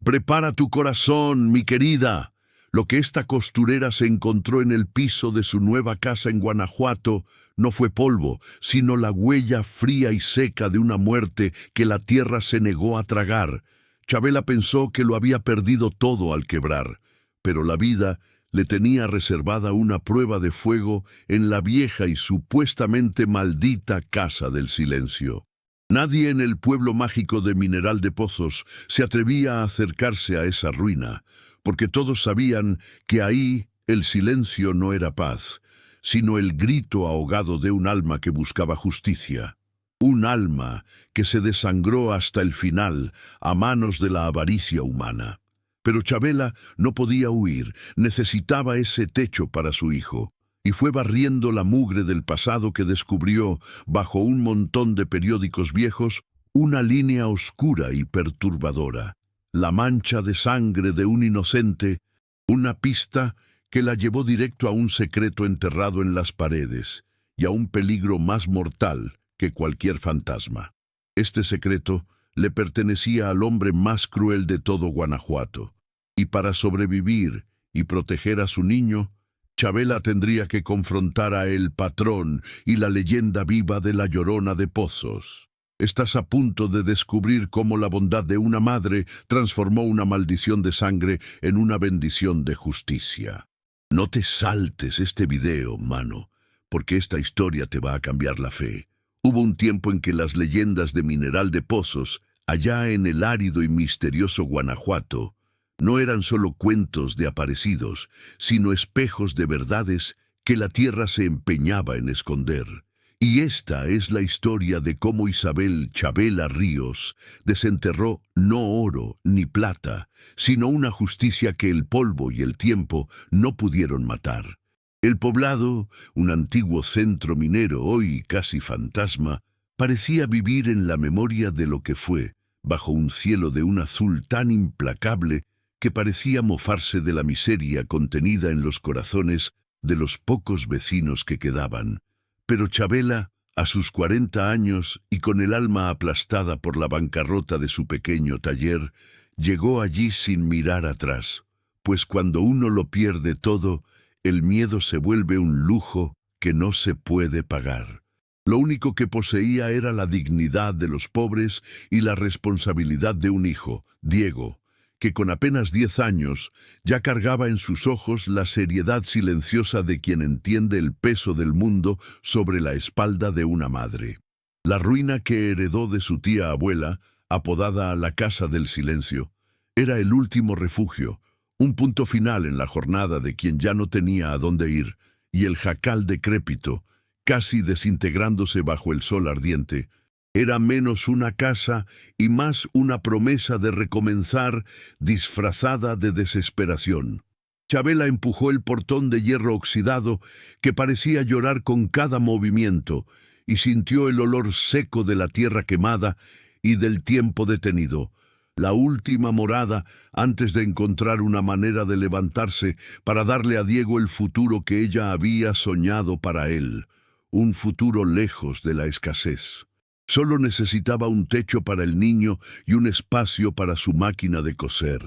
Prepara tu corazón, mi querida. Lo que esta costurera se encontró en el piso de su nueva casa en Guanajuato no fue polvo, sino la huella fría y seca de una muerte que la tierra se negó a tragar. Chabela pensó que lo había perdido todo al quebrar, pero la vida le tenía reservada una prueba de fuego en la vieja y supuestamente maldita Casa del Silencio. Nadie en el pueblo mágico de Mineral de Pozos se atrevía a acercarse a esa ruina, porque todos sabían que ahí el silencio no era paz, sino el grito ahogado de un alma que buscaba justicia. Un alma que se desangró hasta el final a manos de la avaricia humana. Pero Chabela no podía huir, necesitaba ese techo para su hijo, y fue barriendo la mugre del pasado que descubrió, bajo un montón de periódicos viejos, una línea oscura y perturbadora. La mancha de sangre de un inocente, una pista que la llevó directo a un secreto enterrado en las paredes, y a un peligro más mortal que cualquier fantasma. Este secreto le pertenecía al hombre más cruel de todo Guanajuato, y para sobrevivir y proteger a su niño, Chabela tendría que confrontar a El Patrón y la leyenda viva de la Llorona de Pozos. Estás a punto de descubrir cómo la bondad de una madre transformó una maldición de sangre en una bendición de justicia. No te saltes este video, mano, porque esta historia te va a cambiar la fe. Hubo un tiempo en que las leyendas de Mineral de Pozos, allá en el árido y misterioso Guanajuato, no eran solo cuentos de aparecidos, sino espejos de verdades que la tierra se empeñaba en esconder. Y esta es la historia de cómo Isabel Chabela Ríos desenterró no oro ni plata, sino una justicia que el polvo y el tiempo no pudieron matar. El poblado, un antiguo centro minero hoy casi fantasma, parecía vivir en la memoria de lo que fue, bajo un cielo de un azul tan implacable que parecía mofarse de la miseria contenida en los corazones de los pocos vecinos que quedaban. Pero Chabela, a sus 40 años y con el alma aplastada por la bancarrota de su pequeño taller, llegó allí sin mirar atrás, pues cuando uno lo pierde todo, el miedo se vuelve un lujo que no se puede pagar. Lo único que poseía era la dignidad de los pobres y la responsabilidad de un hijo, Diego, que con apenas 10 años ya cargaba en sus ojos la seriedad silenciosa de quien entiende el peso del mundo sobre la espalda de una madre. La ruina que heredó de su tía abuela, apodada la Casa del Silencio, era el último refugio, un punto final en la jornada de quien ya no tenía a dónde ir, y el jacal decrépito, casi desintegrándose bajo el sol ardiente, era menos una casa y más una promesa de recomenzar disfrazada de desesperación. Chabela empujó el portón de hierro oxidado que parecía llorar con cada movimiento y sintió el olor seco de la tierra quemada y del tiempo detenido. La última morada antes de encontrar una manera de levantarse para darle a Diego el futuro que ella había soñado para él, un futuro lejos de la escasez. Solo necesitaba un techo para el niño y un espacio para su máquina de coser,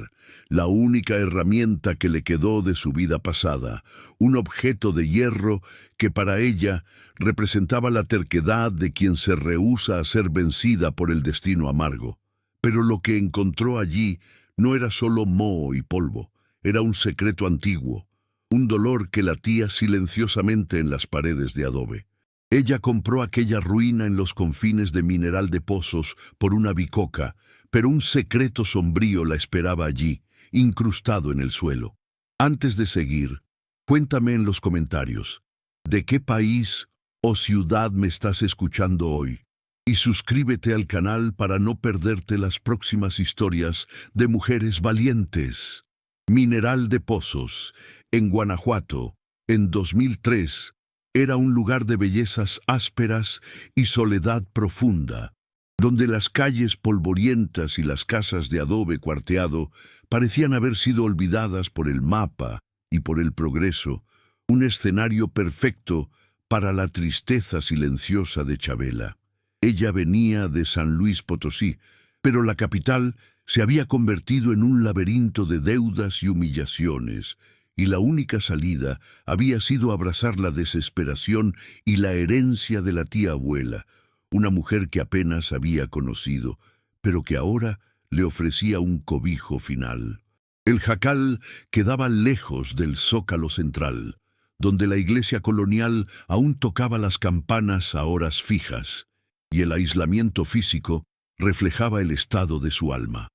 la única herramienta que le quedó de su vida pasada, un objeto de hierro que para ella representaba la terquedad de quien se rehúsa a ser vencida por el destino amargo. Pero lo que encontró allí no era solo moho y polvo, era un secreto antiguo, un dolor que latía silenciosamente en las paredes de adobe. Ella compró aquella ruina en los confines de Mineral de Pozos por una bicoca, pero un secreto sombrío la esperaba allí, incrustado en el suelo. Antes de seguir, cuéntame en los comentarios, ¿de qué país o ciudad me estás escuchando hoy? Y suscríbete al canal para no perderte las próximas historias de mujeres valientes. Mineral de Pozos, en Guanajuato, en 2003, era un lugar de bellezas ásperas y soledad profunda, donde las calles polvorientas y las casas de adobe cuarteado parecían haber sido olvidadas por el mapa y por el progreso, un escenario perfecto para la tristeza silenciosa de Chabela. Ella venía de San Luis Potosí, pero la capital se había convertido en un laberinto de deudas y humillaciones, y la única salida había sido abrazar la desesperación y la herencia de la tía abuela, una mujer que apenas había conocido, pero que ahora le ofrecía un cobijo final. El jacal quedaba lejos del zócalo central, donde la iglesia colonial aún tocaba las campanas a horas fijas, y el aislamiento físico reflejaba el estado de su alma,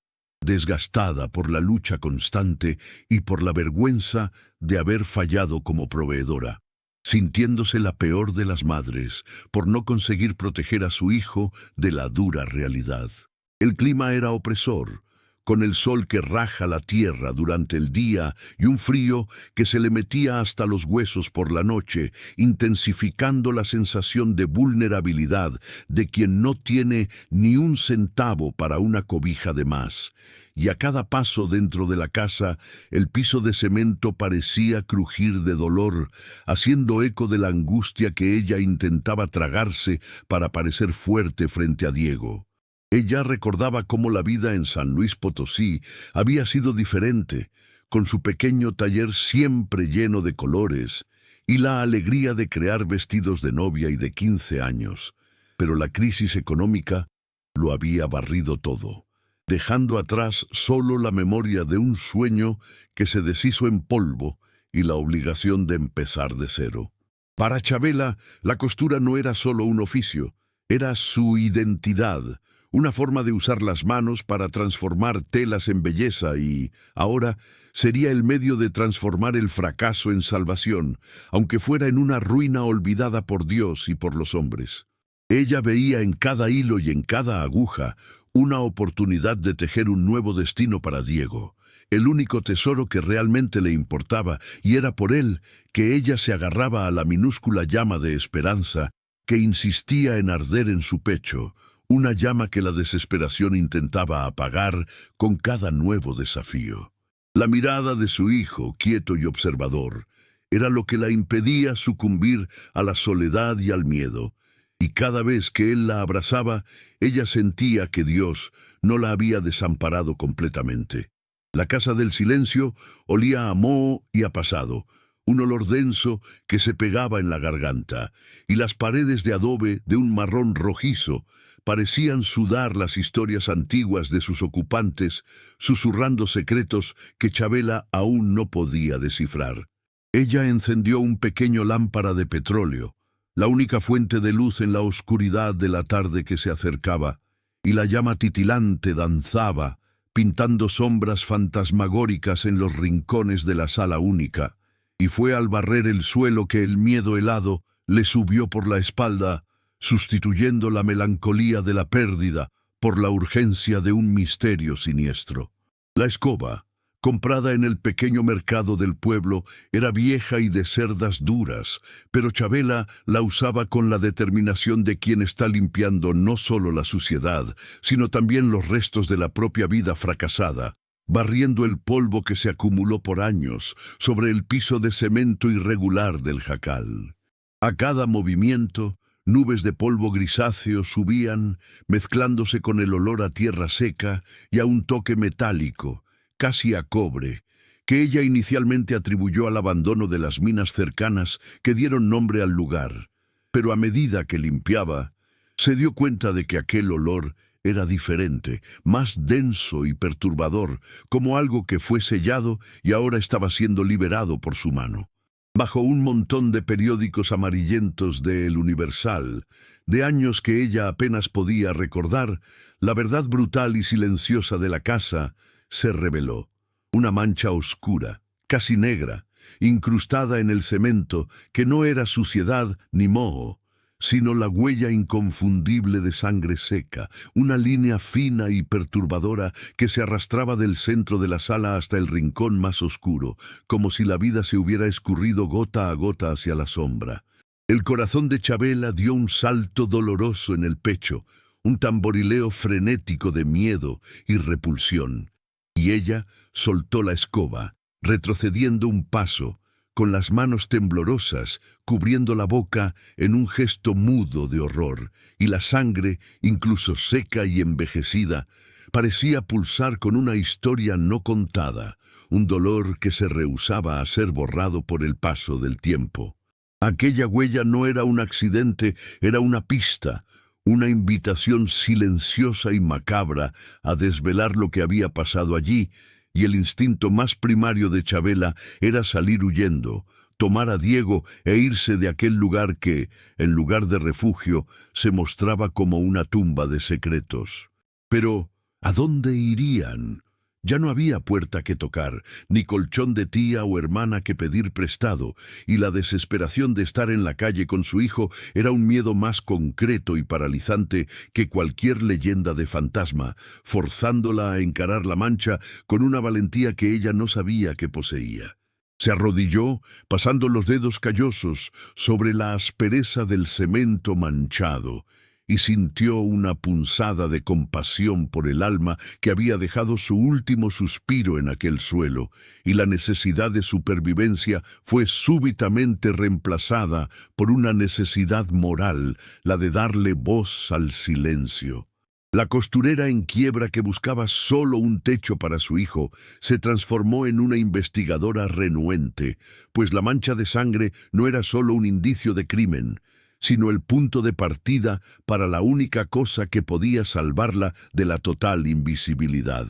desgastada por la lucha constante y por la vergüenza de haber fallado como proveedora, sintiéndose la peor de las madres por no conseguir proteger a su hijo de la dura realidad. El clima era opresor, con el sol que raja la tierra durante el día y un frío que se le metía hasta los huesos por la noche, intensificando la sensación de vulnerabilidad de quien no tiene ni un centavo para una cobija de más. Y a cada paso dentro de la casa, el piso de cemento parecía crujir de dolor, haciendo eco de la angustia que ella intentaba tragarse para parecer fuerte frente a Diego. Ella recordaba cómo la vida en San Luis Potosí había sido diferente, con su pequeño taller siempre lleno de colores y la alegría de crear vestidos de novia y de 15 años. Pero la crisis económica lo había barrido todo, dejando atrás solo la memoria de un sueño que se deshizo en polvo y la obligación de empezar de cero. Para Chabela, la costura no era solo un oficio, era su identidad, una forma de usar las manos para transformar telas en belleza y, ahora, sería el medio de transformar el fracaso en salvación, aunque fuera en una ruina olvidada por Dios y por los hombres. Ella veía en cada hilo y en cada aguja una oportunidad de tejer un nuevo destino para Diego, el único tesoro que realmente le importaba, y era por él que ella se agarraba a la minúscula llama de esperanza que insistía en arder en su pecho, una llama que la desesperación intentaba apagar con cada nuevo desafío. La mirada de su hijo, quieto y observador, era lo que la impedía sucumbir a la soledad y al miedo, y cada vez que él la abrazaba, ella sentía que Dios no la había desamparado completamente. La casa del silencio olía a moho y a pasado, un olor denso que se pegaba en la garganta, y las paredes de adobe de un marrón rojizo parecían sudar las historias antiguas de sus ocupantes, susurrando secretos que Chabela aún no podía descifrar. Ella encendió un pequeño lámpara de petróleo, la única fuente de luz en la oscuridad de la tarde que se acercaba, y la llama titilante danzaba, pintando sombras fantasmagóricas en los rincones de la sala única, y fue al barrer el suelo que el miedo helado le subió por la espalda, sustituyendo la melancolía de la pérdida por la urgencia de un misterio siniestro. La escoba, comprada en el pequeño mercado del pueblo, era vieja y de cerdas duras, pero Chabela la usaba con la determinación de quien está limpiando no solo la suciedad, sino también los restos de la propia vida fracasada, barriendo el polvo que se acumuló por años sobre el piso de cemento irregular del jacal. A cada movimiento, nubes de polvo grisáceo subían, mezclándose con el olor a tierra seca y a un toque metálico, casi a cobre, que ella inicialmente atribuyó al abandono de las minas cercanas que dieron nombre al lugar. Pero a medida que limpiaba, se dio cuenta de que aquel olor era diferente, más denso y perturbador, como algo que fue sellado y ahora estaba siendo liberado por su mano. Bajo un montón de periódicos amarillentos de El Universal, de años que ella apenas podía recordar, la verdad brutal y silenciosa de la casa se reveló. Una mancha oscura, casi negra, incrustada en el cemento, que no era suciedad ni moho, sino la huella inconfundible de sangre seca, una línea fina y perturbadora que se arrastraba del centro de la sala hasta el rincón más oscuro, como si la vida se hubiera escurrido gota a gota hacia la sombra. El corazón de Chabela dio un salto doloroso en el pecho, un tamborileo frenético de miedo y repulsión, y ella soltó la escoba, retrocediendo un paso, con las manos temblorosas, cubriendo la boca en un gesto mudo de horror, y la sangre, incluso seca y envejecida, parecía pulsar con una historia no contada, un dolor que se rehusaba a ser borrado por el paso del tiempo. Aquella huella no era un accidente, era una pista, una invitación silenciosa y macabra a desvelar lo que había pasado allí, y el instinto más primario de Chabela era salir huyendo, tomar a Diego e irse de aquel lugar que, en lugar de refugio, se mostraba como una tumba de secretos. Pero, ¿a dónde irían? Ya no había puerta que tocar, ni colchón de tía o hermana que pedir prestado, y la desesperación de estar en la calle con su hijo era un miedo más concreto y paralizante que cualquier leyenda de fantasma, forzándola a encarar la mancha con una valentía que ella no sabía que poseía. Se arrodilló, pasando los dedos callosos sobre la aspereza del cemento manchado, y sintió una punzada de compasión por el alma que había dejado su último suspiro en aquel suelo, y la necesidad de supervivencia fue súbitamente reemplazada por una necesidad moral, la de darle voz al silencio. La costurera en quiebra que buscaba solo un techo para su hijo se transformó en una investigadora renuente, pues la mancha de sangre no era solo un indicio de crimen, sino el punto de partida para la única cosa que podía salvarla de la total invisibilidad: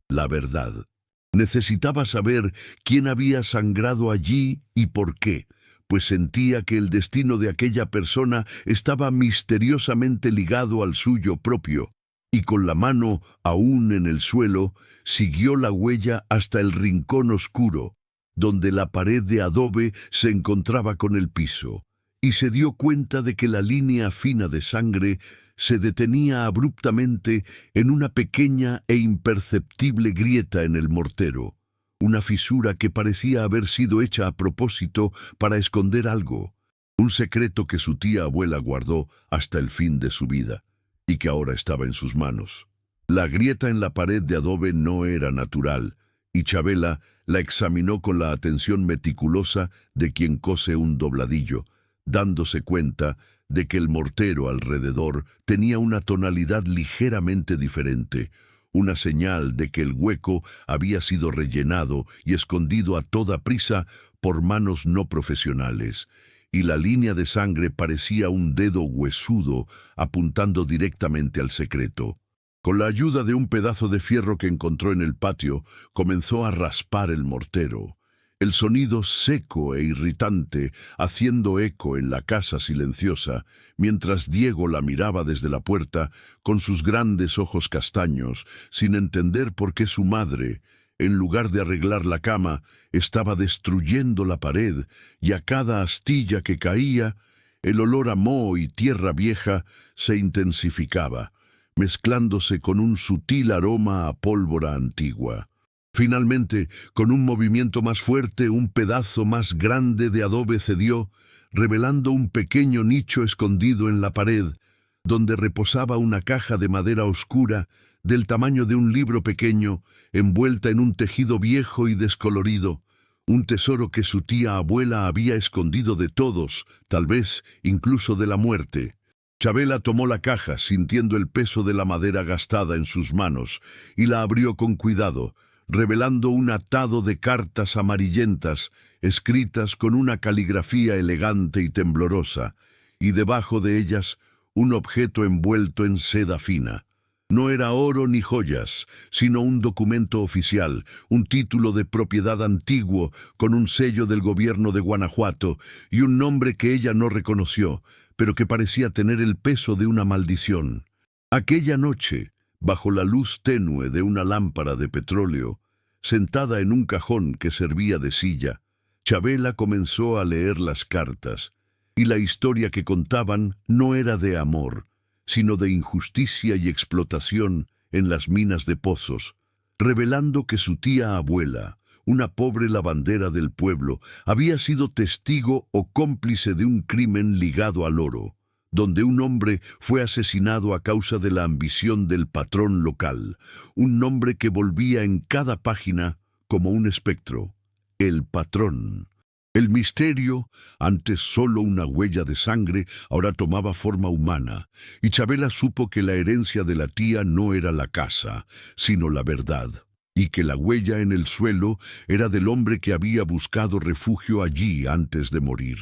la verdad. Necesitaba saber quién había sangrado allí y por qué, pues sentía que el destino de aquella persona estaba misteriosamente ligado al suyo propio, y con la mano aún en el suelo, siguió la huella hasta el rincón oscuro, donde la pared de adobe se encontraba con el piso, y se dio cuenta de que la línea fina de sangre se detenía abruptamente en una pequeña e imperceptible grieta en el mortero, una fisura que parecía haber sido hecha a propósito para esconder algo, un secreto que su tía abuela guardó hasta el fin de su vida, y que ahora estaba en sus manos. La grieta en la pared de adobe no era natural, y Chabela la examinó con la atención meticulosa de quien cose un dobladillo, dándose cuenta de que el mortero alrededor tenía una tonalidad ligeramente diferente, una señal de que el hueco había sido rellenado y escondido a toda prisa por manos no profesionales, y la línea de sangre parecía un dedo huesudo apuntando directamente al secreto. Con la ayuda de un pedazo de fierro que encontró en el patio, comenzó a raspar el mortero. El sonido seco e irritante haciendo eco en la casa silenciosa, mientras Diego la miraba desde la puerta con sus grandes ojos castaños, sin entender por qué su madre, en lugar de arreglar la cama, estaba destruyendo la pared, y a cada astilla que caía, el olor a moho y tierra vieja se intensificaba, mezclándose con un sutil aroma a pólvora antigua. Finalmente, con un movimiento más fuerte, un pedazo más grande de adobe cedió, revelando un pequeño nicho escondido en la pared, donde reposaba una caja de madera oscura, del tamaño de un libro pequeño, envuelta en un tejido viejo y descolorido, un tesoro que su tía abuela había escondido de todos, tal vez incluso de la muerte. Chabela tomó la caja, sintiendo el peso de la madera gastada en sus manos, y la abrió con cuidado, revelando un atado de cartas amarillentas, escritas con una caligrafía elegante y temblorosa, y debajo de ellas un objeto envuelto en seda fina. No era oro ni joyas, sino un documento oficial, un título de propiedad antiguo con un sello del gobierno de Guanajuato y un nombre que ella no reconoció, pero que parecía tener el peso de una maldición. Aquella noche, bajo la luz tenue de una lámpara de petróleo, sentada en un cajón que servía de silla, Chabela comenzó a leer las cartas, y la historia que contaban no era de amor, sino de injusticia y explotación en las minas de pozos, revelando que su tía abuela, una pobre lavandera del pueblo, había sido testigo o cómplice de un crimen ligado al oro, donde un hombre fue asesinado a causa de la ambición del patrón local, un nombre que volvía en cada página como un espectro: el patrón. El misterio, antes solo una huella de sangre, ahora tomaba forma humana, y Chabela supo que la herencia de la tía no era la casa, sino la verdad, y que la huella en el suelo era del hombre que había buscado refugio allí antes de morir.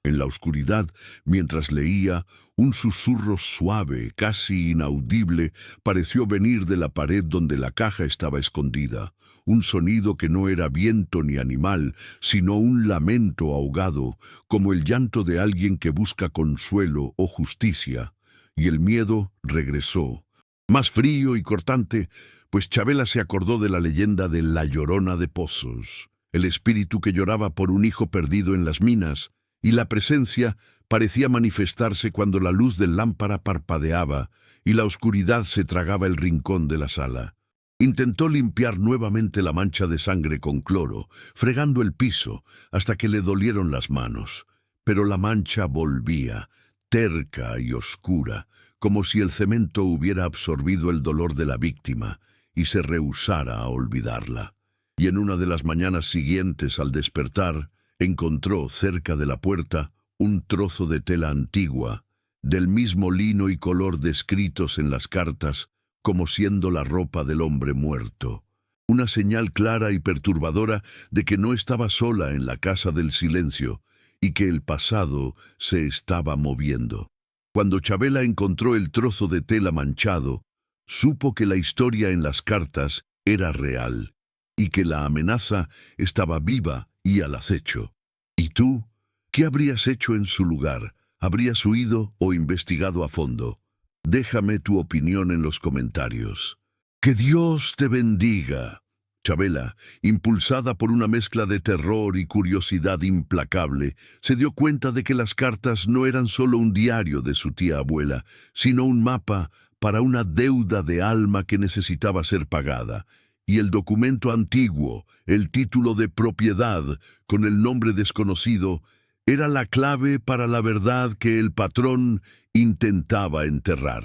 En la oscuridad, mientras leía, un susurro suave, casi inaudible, pareció venir de la pared donde la caja estaba escondida. Un sonido que no era viento ni animal, sino un lamento ahogado, como el llanto de alguien que busca consuelo o justicia. Y el miedo regresó, más frío y cortante, pues Chabela se acordó de la leyenda de la Llorona de Pozos, el espíritu que lloraba por un hijo perdido en las minas, y la presencia parecía manifestarse cuando la luz del lámpara parpadeaba y la oscuridad se tragaba el rincón de la sala. Intentó limpiar nuevamente la mancha de sangre con cloro, fregando el piso hasta que le dolieron las manos. Pero la mancha volvía, terca y oscura, como si el cemento hubiera absorbido el dolor de la víctima y se rehusara a olvidarla. Y en una de las mañanas siguientes, al despertar, encontró cerca de la puerta un trozo de tela antigua, del mismo lino y color descritos en las cartas, como siendo la ropa del hombre muerto. Una señal clara y perturbadora de que no estaba sola en la casa del silencio y que el pasado se estaba moviendo. Cuando Chabela encontró el trozo de tela manchado, supo que la historia en las cartas era real y que la amenaza estaba viva y al acecho. ¿Y tú? ¿Qué habrías hecho en su lugar? ¿Habrías huido o investigado a fondo? Déjame tu opinión en los comentarios. ¡Que Dios te bendiga! Chabela, impulsada por una mezcla de terror y curiosidad implacable, se dio cuenta de que las cartas no eran solo un diario de su tía abuela, sino un mapa para una deuda de alma que necesitaba ser pagada. Y el documento antiguo, el título de propiedad, con el nombre desconocido, era la clave para la verdad que el patrón intentaba enterrar.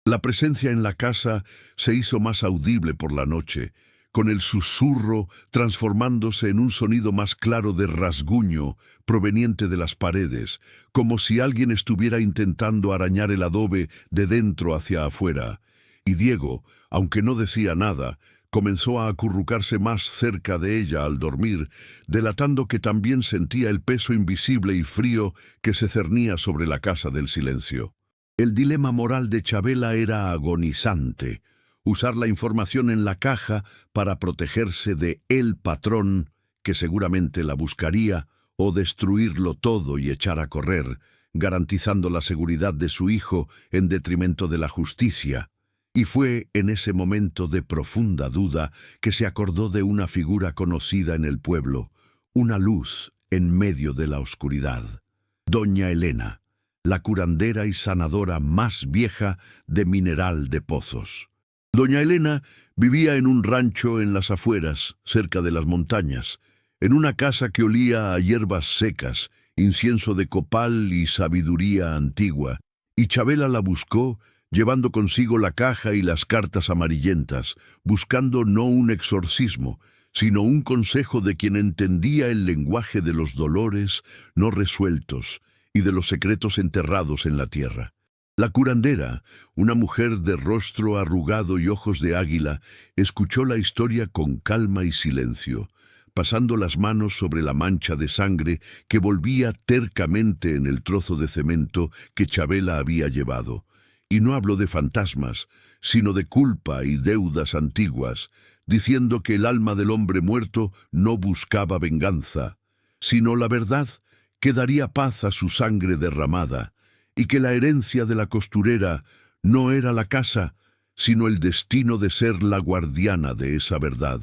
La presencia en la casa se hizo más audible por la noche, con el susurro transformándose en un sonido más claro de rasguño proveniente de las paredes, como si alguien estuviera intentando arañar el adobe de dentro hacia afuera. Y Diego, aunque no decía nada, comenzó a acurrucarse más cerca de ella al dormir, delatando que también sentía el peso invisible y frío que se cernía sobre la casa del silencio. El dilema moral de Chabela era agonizante: usar la información en la caja para protegerse de el patrón, que seguramente la buscaría, o destruirlo todo y echar a correr, garantizando la seguridad de su hijo en detrimento de la justicia. Y fue en ese momento de profunda duda que se acordó de una figura conocida en el pueblo, una luz en medio de la oscuridad. Doña Elena, la curandera y sanadora más vieja de Mineral de Pozos. Doña Elena vivía en un rancho en las afueras, cerca de las montañas, en una casa que olía a hierbas secas, incienso de copal y sabiduría antigua, y Chabela la buscó, llevando consigo la caja y las cartas amarillentas, buscando no un exorcismo, sino un consejo de quien entendía el lenguaje de los dolores no resueltos y de los secretos enterrados en la tierra. La curandera, una mujer de rostro arrugado y ojos de águila, escuchó la historia con calma y silencio, pasando las manos sobre la mancha de sangre que volvía tercamente en el trozo de cemento que Chabela había llevado. Y no habló de fantasmas, sino de culpa y deudas antiguas, diciendo que el alma del hombre muerto no buscaba venganza, sino la verdad que daría paz a su sangre derramada, y que la herencia de la costurera no era la casa, sino el destino de ser la guardiana de esa verdad.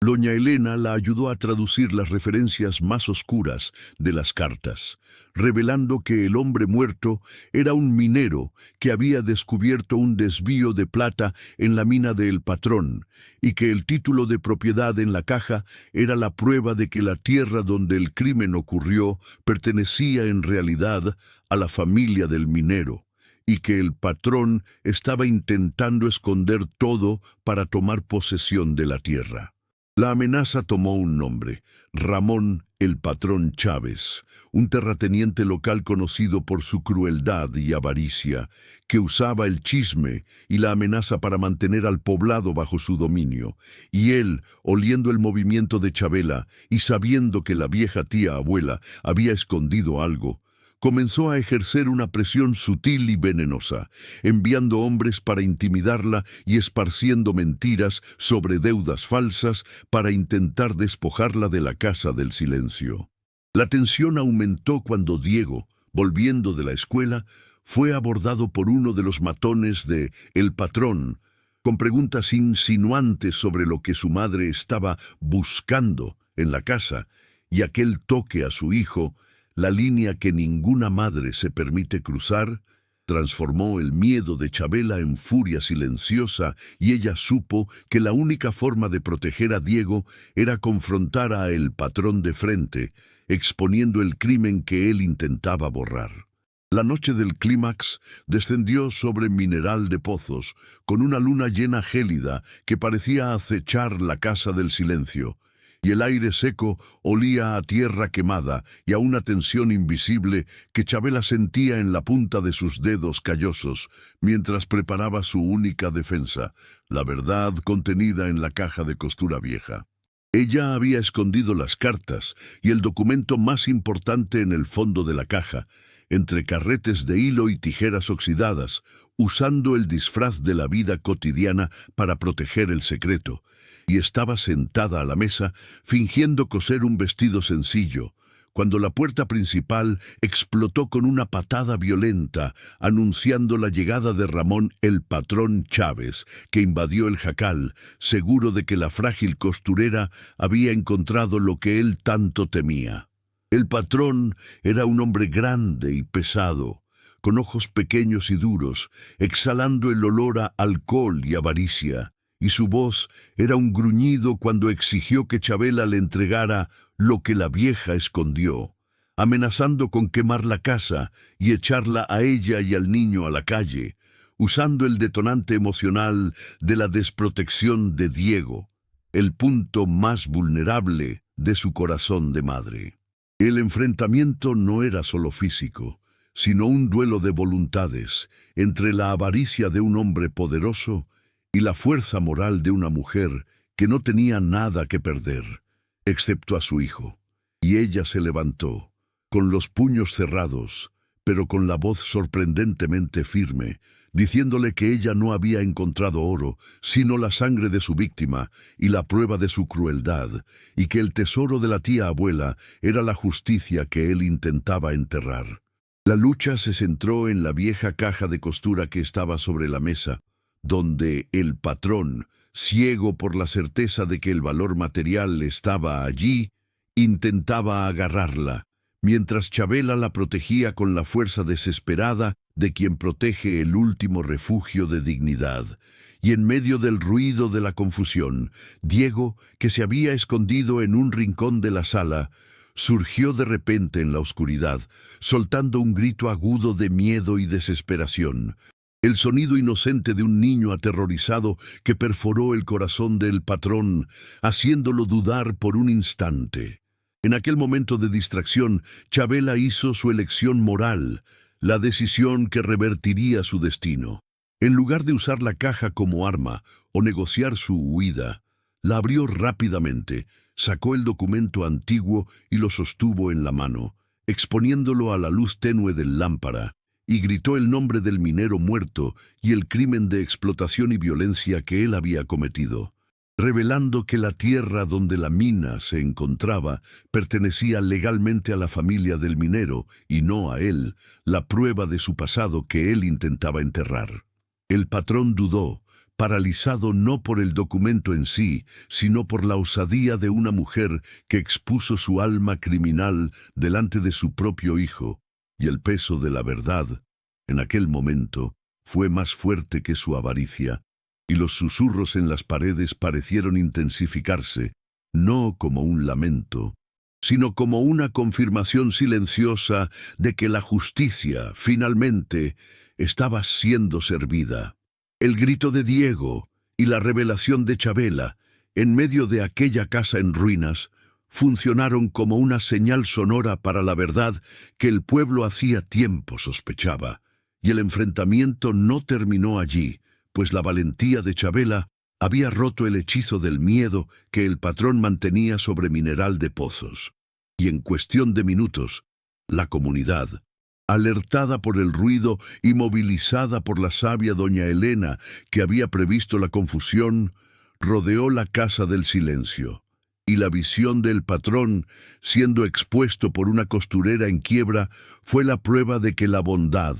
Doña Elena la ayudó a traducir las referencias más oscuras de las cartas, revelando que el hombre muerto era un minero que había descubierto un desvío de plata en la mina del patrón, y que el título de propiedad en la caja era la prueba de que la tierra donde el crimen ocurrió pertenecía en realidad a la familia del minero, y que el patrón estaba intentando esconder todo para tomar posesión de la tierra. La amenaza tomó un nombre: Ramón el Patrón Chávez, un terrateniente local conocido por su crueldad y avaricia, que usaba el chisme y la amenaza para mantener al poblado bajo su dominio. Y él, oliendo el movimiento de Chabela y sabiendo que la vieja tía abuela había escondido algo, comenzó a ejercer una presión sutil y venenosa, enviando hombres para intimidarla y esparciendo mentiras sobre deudas falsas para intentar despojarla de la Casa del Silencio. La tensión aumentó cuando Diego, volviendo de la escuela, fue abordado por uno de los matones de El Patrón, con preguntas insinuantes sobre lo que su madre estaba buscando en la casa, y aquel toque a su hijo, la línea que ninguna madre se permite cruzar, transformó el miedo de Chabela en furia silenciosa, y ella supo que la única forma de proteger a Diego era confrontar a El Patrón de frente, exponiendo el crimen que él intentaba borrar. La noche del clímax descendió sobre Mineral de Pozos, con una luna llena gélida que parecía acechar la Casa del Silencio, y el aire seco olía a tierra quemada y a una tensión invisible que Chabela sentía en la punta de sus dedos callosos mientras preparaba su única defensa, la verdad contenida en la caja de costura vieja. Ella había escondido las cartas y el documento más importante en el fondo de la caja, entre carretes de hilo y tijeras oxidadas, usando el disfraz de la vida cotidiana para proteger el secreto, y estaba sentada a la mesa, fingiendo coser un vestido sencillo, cuando la puerta principal explotó con una patada violenta, anunciando la llegada de Ramón el Patrón Chávez, que invadió el jacal, seguro de que la frágil costurera había encontrado lo que él tanto temía. El patrón era un hombre grande y pesado, con ojos pequeños y duros, exhalando el olor a alcohol y avaricia, y su voz era un gruñido cuando exigió que Chabela le entregara lo que la vieja escondió, amenazando con quemar la casa y echarla a ella y al niño a la calle, usando el detonante emocional de la desprotección de Diego, el punto más vulnerable de su corazón de madre. El enfrentamiento no era solo físico, sino un duelo de voluntades entre la avaricia de un hombre poderoso y la fuerza moral de una mujer que no tenía nada que perder, excepto a su hijo. Y ella se levantó, con los puños cerrados, pero con la voz sorprendentemente firme, diciéndole que ella no había encontrado oro, sino la sangre de su víctima y la prueba de su crueldad, y que el tesoro de la tía abuela era la justicia que él intentaba enterrar. La lucha se centró en la vieja caja de costura que estaba sobre la mesa, donde el patrón, ciego por la certeza de que el valor material estaba allí, intentaba agarrarla, mientras Chabela la protegía con la fuerza desesperada de quien protege el último refugio de dignidad. Y en medio del ruido de la confusión, Diego, que se había escondido en un rincón de la sala, surgió de repente en la oscuridad, soltando un grito agudo de miedo y desesperación. El sonido inocente de un niño aterrorizado que perforó el corazón del patrón, haciéndolo dudar por un instante. En aquel momento de distracción, Chabela hizo su elección moral, la decisión que revertiría su destino. En lugar de usar la caja como arma o negociar su huida, la abrió rápidamente, sacó el documento antiguo y lo sostuvo en la mano, exponiéndolo a la luz tenue del lámpara, y gritó el nombre del minero muerto y el crimen de explotación y violencia que él había cometido, revelando que la tierra donde la mina se encontraba pertenecía legalmente a la familia del minero y no a él, la prueba de su pasado que él intentaba enterrar. El patrón dudó, paralizado no por el documento en sí, sino por la osadía de una mujer que expuso su alma criminal delante de su propio hijo, y el peso de la verdad, en aquel momento, fue más fuerte que su avaricia, y los susurros en las paredes parecieron intensificarse, no como un lamento, sino como una confirmación silenciosa de que la justicia, finalmente, estaba siendo servida. El grito de Diego y la revelación de Chabela, en medio de aquella casa en ruinas, funcionaron como una señal sonora para la verdad que el pueblo hacía tiempo sospechaba. Y el enfrentamiento no terminó allí, pues la valentía de Chabela había roto el hechizo del miedo que el patrón mantenía sobre Mineral de Pozos. Y en cuestión de minutos, la comunidad, alertada por el ruido y movilizada por la sabia doña Elena, que había previsto la confusión, rodeó la casa del silencio. Y la visión del patrón, siendo expuesto por una costurera en quiebra, fue la prueba de que la bondad,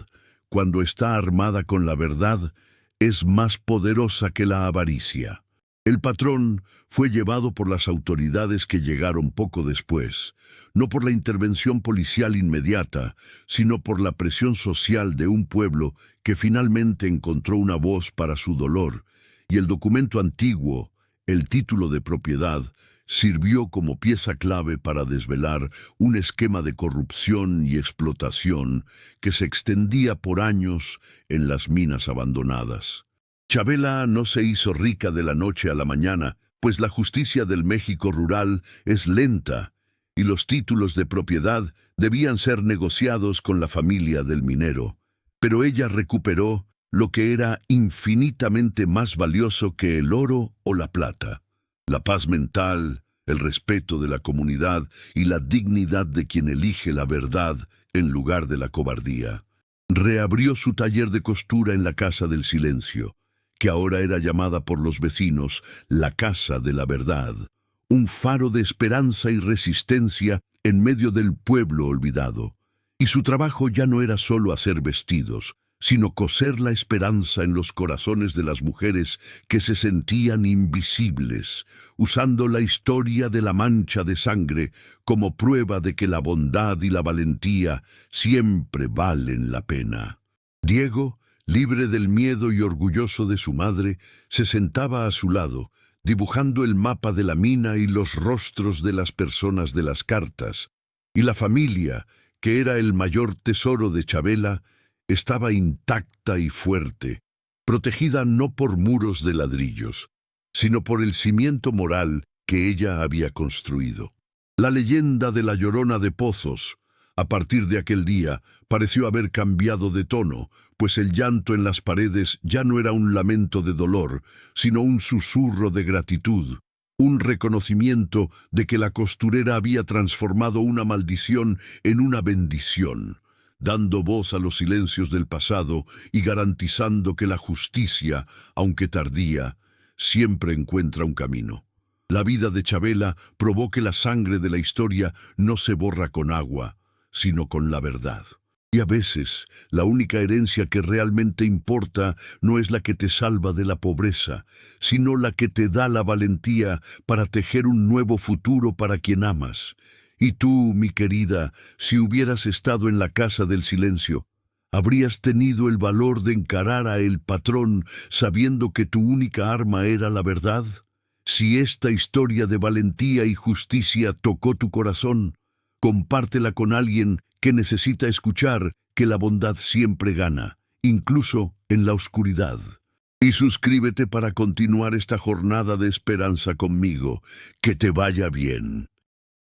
cuando está armada con la verdad, es más poderosa que la avaricia. El patrón fue llevado por las autoridades que llegaron poco después, no por la intervención policial inmediata, sino por la presión social de un pueblo que finalmente encontró una voz para su dolor, y el documento antiguo, el título de propiedad, sirvió como pieza clave para desvelar un esquema de corrupción y explotación que se extendía por años en las minas abandonadas. Chabela no se hizo rica de la noche a la mañana, pues la justicia del México rural es lenta y los títulos de propiedad debían ser negociados con la familia del minero. Pero ella recuperó lo que era infinitamente más valioso que el oro o la plata: la paz mental, el respeto de la comunidad y la dignidad de quien elige la verdad en lugar de la cobardía. Reabrió su taller de costura en la Casa del Silencio, que ahora era llamada por los vecinos la Casa de la Verdad, un faro de esperanza y resistencia en medio del pueblo olvidado. Y su trabajo ya no era solo hacer vestidos, sino coser la esperanza en los corazones de las mujeres que se sentían invisibles, usando la historia de la mancha de sangre como prueba de que la bondad y la valentía siempre valen la pena. Diego, libre del miedo y orgulloso de su madre, se sentaba a su lado, dibujando el mapa de la mina y los rostros de las personas de las cartas, y la familia, que era el mayor tesoro de Chabela, estaba intacta y fuerte, protegida no por muros de ladrillos, sino por el cimiento moral que ella había construido. La leyenda de la Llorona de Pozos, a partir de aquel día, pareció haber cambiado de tono, pues el llanto en las paredes ya no era un lamento de dolor, sino un susurro de gratitud, un reconocimiento de que la costurera había transformado una maldición en una bendición, dando voz a los silencios del pasado y garantizando que la justicia, aunque tardía, siempre encuentra un camino. La vida de Chabela probó que la sangre de la historia no se borra con agua, sino con la verdad. Y a veces, la única herencia que realmente importa no es la que te salva de la pobreza, sino la que te da la valentía para tejer un nuevo futuro para quien amas. Y tú, mi querida, si hubieras estado en la Casa del Silencio, ¿habrías tenido el valor de encarar a el patrón sabiendo que tu única arma era la verdad? Si esta historia de valentía y justicia tocó tu corazón, compártela con alguien que necesita escuchar que la bondad siempre gana, incluso en la oscuridad. Y suscríbete para continuar esta jornada de esperanza conmigo. Que te vaya bien.